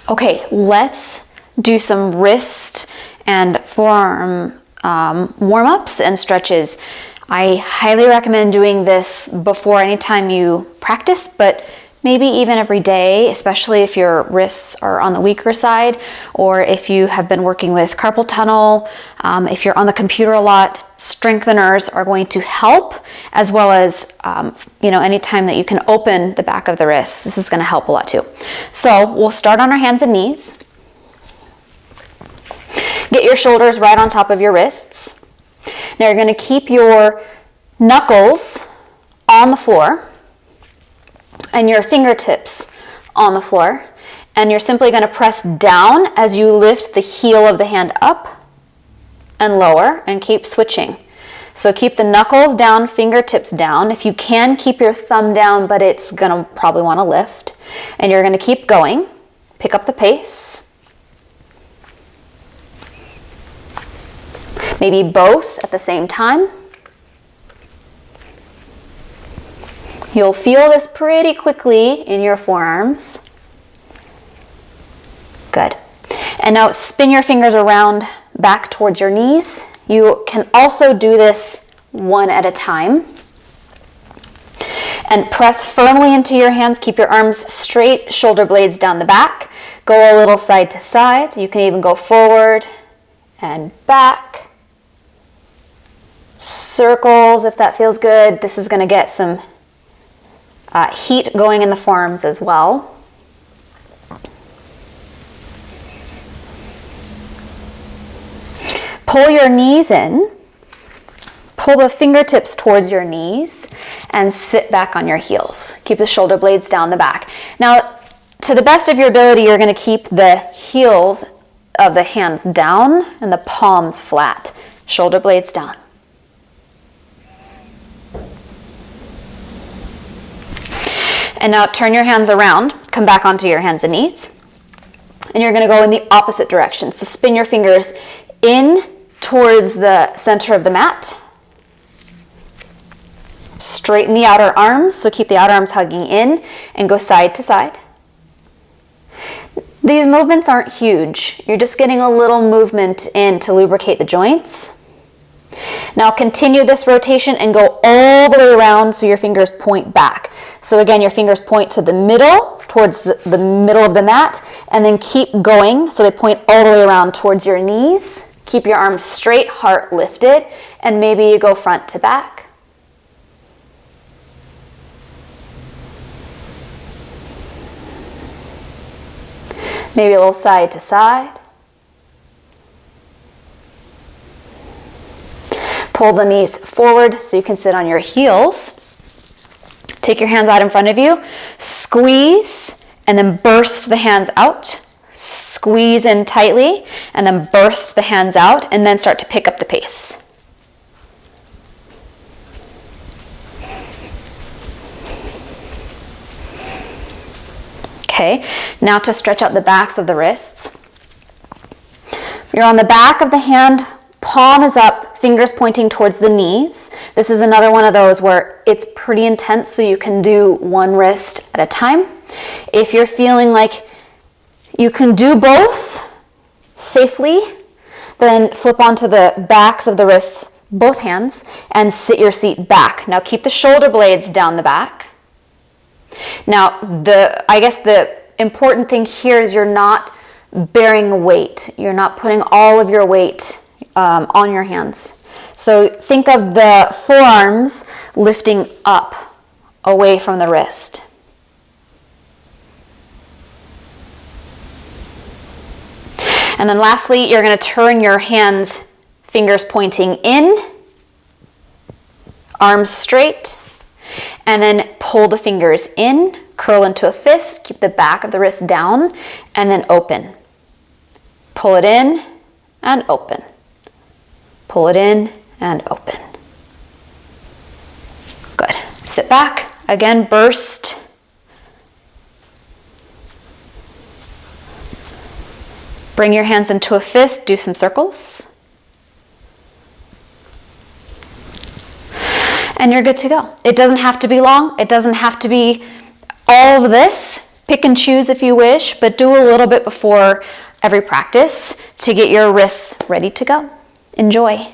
Okay, let's do some wrist and forearm warm-ups and stretches. I highly recommend doing this before any time you practice, but maybe even every day, especially if your wrists are on the weaker side, or if you have been working with carpal tunnel, if you're on the computer a lot, strengtheners are going to help, as well as, any time that you can open the back of the wrist. This is going to help a lot too. So we'll start on our hands and knees. Get your shoulders right on top of your wrists. Now you're going to keep your knuckles on the floor and your fingertips on the floor, and you're simply going to press down as you lift the heel of the hand up and lower, and keep switching. So keep the knuckles down, fingertips down. If you can, keep your thumb down, but it's going to probably want to lift. And you're going to keep going. Pick up the pace. Maybe both at the same time. You'll feel this pretty quickly in your forearms. Good. And now spin your fingers around back towards your knees. You can also do this one at a time. And press firmly into your hands. Keep your arms straight, shoulder blades down the back. Go a little side to side. You can even go forward and back. Circles if that feels good. This is going to get some heat going in the forearms as well. Pull your knees in, pull the fingertips towards your knees, and sit back on your heels. Keep the shoulder blades down the back. Now, to the best of your ability, you're going to keep the heels of the hands down and the palms flat. Shoulder blades down. And now turn your hands around, come back onto your hands and knees. And you're going to go in the opposite direction. So spin your fingers in towards the center of the mat. Straighten the outer arms, so keep the outer arms hugging in, and go side to side. These movements aren't huge. You're just getting a little movement in to lubricate the joints. Now continue this rotation and go all the way around so your fingers point back. So again, your fingers point to the middle, towards the middle of the mat, and then keep going so they point all the way around towards your knees. Keep your arms straight, heart lifted, and maybe you go front to back. Maybe a little side to side. Pull the knees forward so you can sit on your heels. Take your hands out in front of you. Squeeze and then burst the hands out. Squeeze in tightly and then burst the hands out, and then start to pick up the pace. Okay, now to stretch out the backs of the wrists. You're on the back of the hand, palm is up, fingers pointing towards the knees. This is another one of those where it's pretty intense, so you can do one wrist at a time. If you're feeling like you can do both safely, then flip onto the backs of the wrists, both hands, and sit your seat back. Now keep the shoulder blades down the back. Now, I guess the important thing here is you're not bearing weight. You're not putting all of your weight on your hands. So think of the forearms lifting up away from the wrist. And then lastly, you're going to turn your hands, fingers pointing in, arms straight, and then pull the fingers in, curl into a fist, keep the back of the wrist down, and then open. Pull it in and open. Pull it in and open. Good. Sit back. Again, burst. Bring your hands into a fist, do some circles. And you're good to go. It doesn't have to be long. It doesn't have to be all of this. Pick and choose if you wish, but do a little bit before every practice to get your wrists ready to go. Enjoy.